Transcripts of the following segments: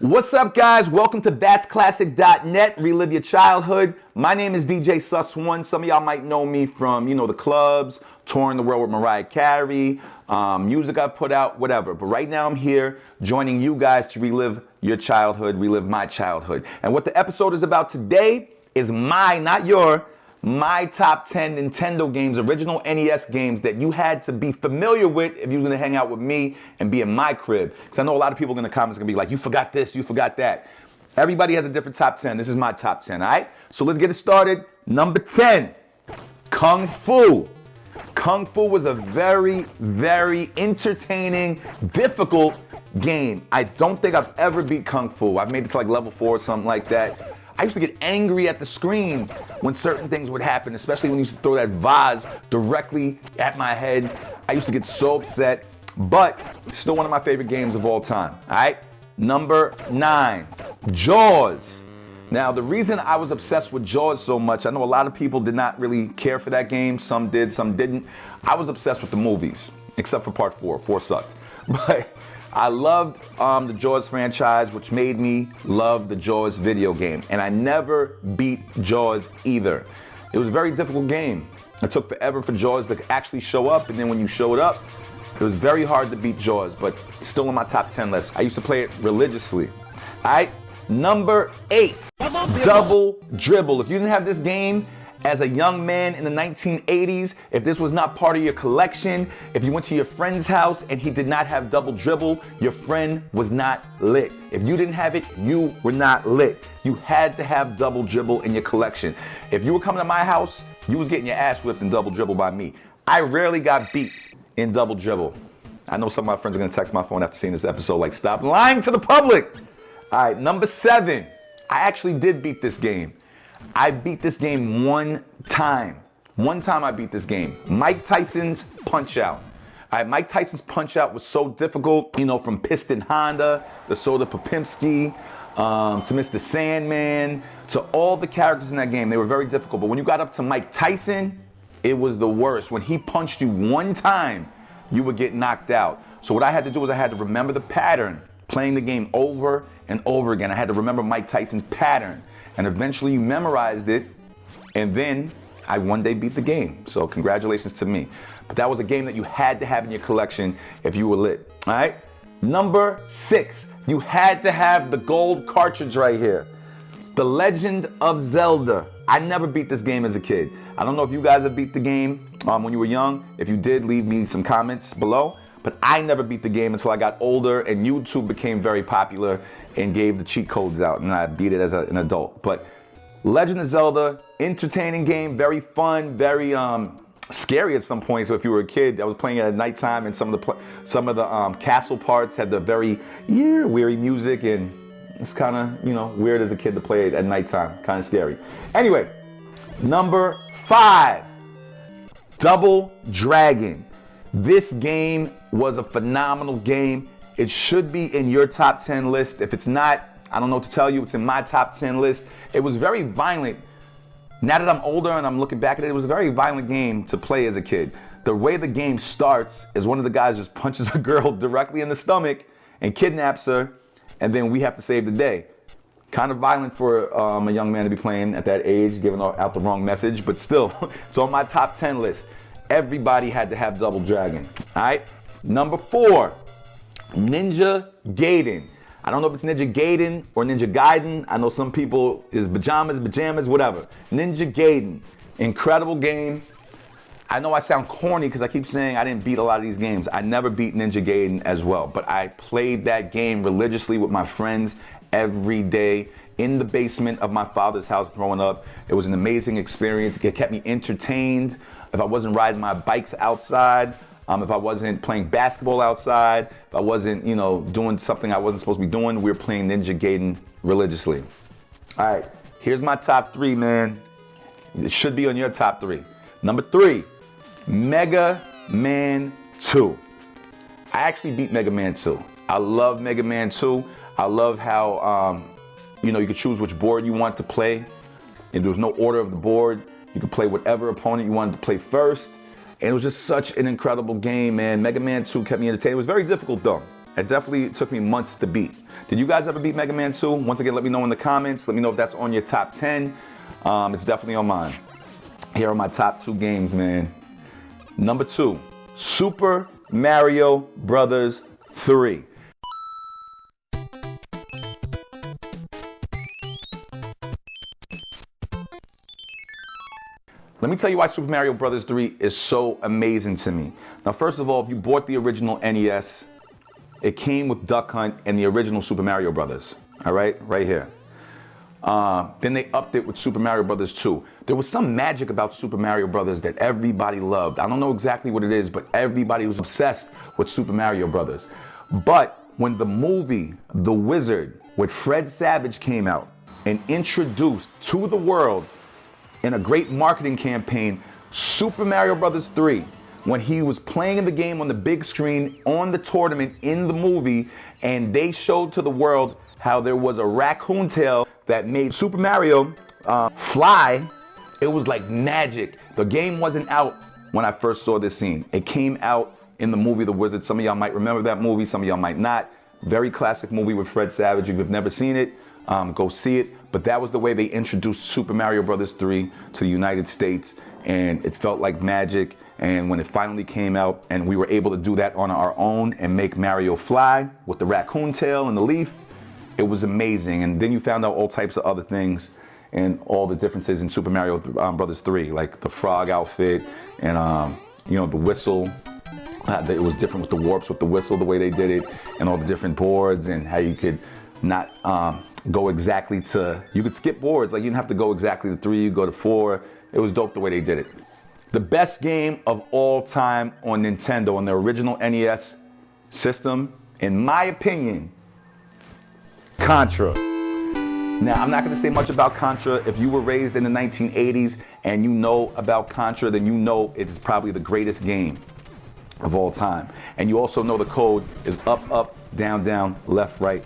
What's up, guys? Welcome to that'sclassic.net. Relive your childhood. My name is DJ Sus1. Some of y'all might know me from, the clubs, touring the world with Mariah Carey, music I've put out, whatever. But right now I'm here joining you guys to relive your childhood, relive my childhood. And what the episode is about today is my top 10 Nintendo games, original NES games that you had to be familiar with if you were gonna hang out with me and be in my crib. Because I know a lot of people in the comments are gonna be like, you forgot this, you forgot that. Everybody has a different top 10. This is my top 10, all right? So let's get it started. Number 10, Kung Fu. Kung Fu was a very, very entertaining, difficult game. I don't think I've ever beat Kung Fu. I've made it to like level 4 or something like that. I used to get angry at the screen when certain things would happen, especially when you used to throw that vase directly at my head. I used to get so upset, but still one of my favorite games of all time, all right? Number 9, Jaws. Now, the reason I was obsessed with Jaws so much, I know a lot of people did not really care for that game. Some did, some didn't. I was obsessed with the movies, except for part 4. 4 sucked. But I loved the Jaws franchise, which made me love the Jaws video game. And I never beat Jaws either. It was a very difficult game. It took forever for Jaws to actually show up. And then when you showed up, it was very hard to beat Jaws, but still on my top 10 list. I used to play it religiously. All right, number 8, Double Dribble. If you didn't have this game as a young man in the 1980s, if this was not part of your collection, if you went to your friend's house and he did not have Double Dribble, your friend was not lit. If you didn't have it, you were not lit. You had to have Double Dribble in your collection. If you were coming to my house, you was getting your ass whipped in Double Dribble by me. I rarely got beat in Double Dribble. I know some of my friends are gonna text my phone after seeing this episode like, stop lying to the public. All right, number 7, I actually did beat this game. I beat this game one time. One time I beat this game. Mike Tyson's Punch-Out! All right, Mike Tyson's Punch-Out! Was so difficult, from Piston Honda, the Soda Popimski, to Mr. Sandman, to all the characters in that game. They were very difficult, but when you got up to Mike Tyson, it was the worst. When he punched you one time, you would get knocked out. So what I had to do was I had to remember the pattern, playing the game over and over again. I had to remember Mike Tyson's pattern. And eventually you memorized it, and then I one day beat the game. So congratulations to me. But that was a game that you had to have in your collection if you were lit, all right? Number 6, you had to have the gold cartridge right here. The Legend of Zelda. I never beat this game as a kid. I don't know if you guys have beat the game when you were young. If you did, leave me some comments below. But I never beat the game until I got older and YouTube became very popular and gave the cheat codes out, and I beat it as an adult. But Legend of Zelda, entertaining game, very fun, very scary at some point. So if you were a kid, I was playing it at nighttime, and some of the castle parts had the very weary music, and it's kind of weird as a kid to play it at nighttime, kind of scary. Anyway, number 5, Double Dragon. This game was a phenomenal game. It should be in your top 10 list. If it's not, I don't know what to tell you. It's in my top 10 list. It was very violent. Now that I'm older and I'm looking back at it, it was a very violent game to play as a kid. The way the game starts is one of the guys just punches a girl directly in the stomach and kidnaps her, and then we have to save the day. Kind of violent for a young man to be playing at that age, giving out the wrong message, but still, it's on my top 10 list. Everybody had to have Double Dragon, all right? Number 4, Ninja Gaiden. I don't know if it's Ninja Gaiden or Ninja Gaiden. I know some people is pajamas, whatever. Ninja Gaiden, incredible game. I know I sound corny because I keep saying I didn't beat a lot of these games. I never beat Ninja Gaiden as well, but I played that game religiously with my friends every day in the basement of my father's house growing up. It was an amazing experience. It kept me entertained. If I wasn't riding my bikes outside, if I wasn't playing basketball outside, if I wasn't, doing something I wasn't supposed to be doing, we were playing Ninja Gaiden religiously. All right, here's my top 3, man. It should be on your top 3. Number 3, Mega Man 2. I actually beat Mega Man 2. I love Mega Man 2. I love how, you could choose which board you want to play. And there was no order of the board. You could play whatever opponent you wanted to play first. And it was just such an incredible game, man. Mega Man 2 kept me entertained. It was very difficult, though. It definitely took me months to beat. Did you guys ever beat Mega Man 2? Once again, let me know in the comments. Let me know if that's on your top 10. It's definitely on mine. Here are my top 2 games, man. Number 2, Super Mario Brothers 3. Let me tell you why Super Mario Brothers 3 is so amazing to me. Now, first of all, if you bought the original NES, it came with Duck Hunt and the original Super Mario Brothers. All right, right here. Then they upped it with Super Mario Brothers 2. There was some magic about Super Mario Brothers that everybody loved. I don't know exactly what it is, but everybody was obsessed with Super Mario Brothers. But when the movie The Wizard with Fred Savage came out and introduced to the world in a great marketing campaign Super Mario Brothers 3, when he was playing in the game on the big screen, on the tournament, in the movie, and they showed to the world how there was a raccoon tail that made Super Mario fly, it was like magic. The game wasn't out when I first saw this scene. It came out in the movie The Wizard. Some of y'all might remember that movie, some of y'all might not. Very classic movie with Fred Savage. If you've never seen it, go see it. But that was the way they introduced Super Mario Brothers 3 to the United States, and it felt like magic. And when it finally came out and we were able to do that on our own and make Mario fly with the raccoon tail and the leaf, it was amazing. And then you found out all types of other things and all the differences in Super Mario Brothers 3, like the frog outfit and you know, the whistle. It was different with the warps, with the whistle, the way they did it, and all the different boards, and how you could not go exactly to, you could skip boards, like you didn't have to go exactly to 3, you go to 4. It was dope the way they did it. The best game of all time on Nintendo, on the original NES system, in my opinion, Contra. Now, I'm not going to say much about Contra. If you were raised in the 1980s and you know about Contra, then you know it is probably the greatest game of all time. And you also know the code is up, up, down, down, left, right,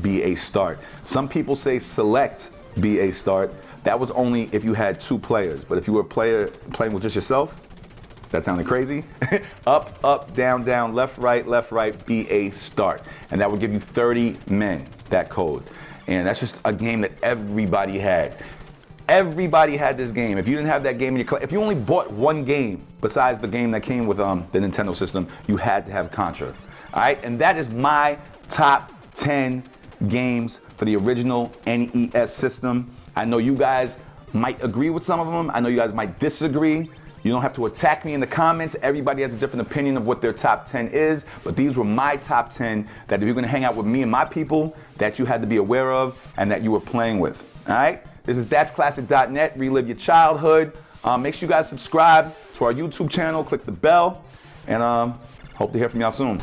BA start. Some people say select BA start. That was only if you had 2 players. But if you were playing with just yourself, that sounded crazy. Up, up, down, down, left, right, BA start. And that would give you 30 men, that code. And that's just a game that everybody had. Everybody had this game. If you didn't have that game in your if you only bought one game besides the game that came with the Nintendo system, you had to have Contra. All right, and that is my top 10 games for the original NES system. I know you guys might agree with some of them. I know you guys might disagree. You don't have to attack me in the comments. Everybody has a different opinion of what their top 10 is, but these were my top 10 that if you're gonna hang out with me and my people, that you had to be aware of and that you were playing with, all right? This is thatsclassic.net, relive your childhood. Make sure you guys subscribe to our YouTube channel, click the bell, and hope to hear from y'all soon.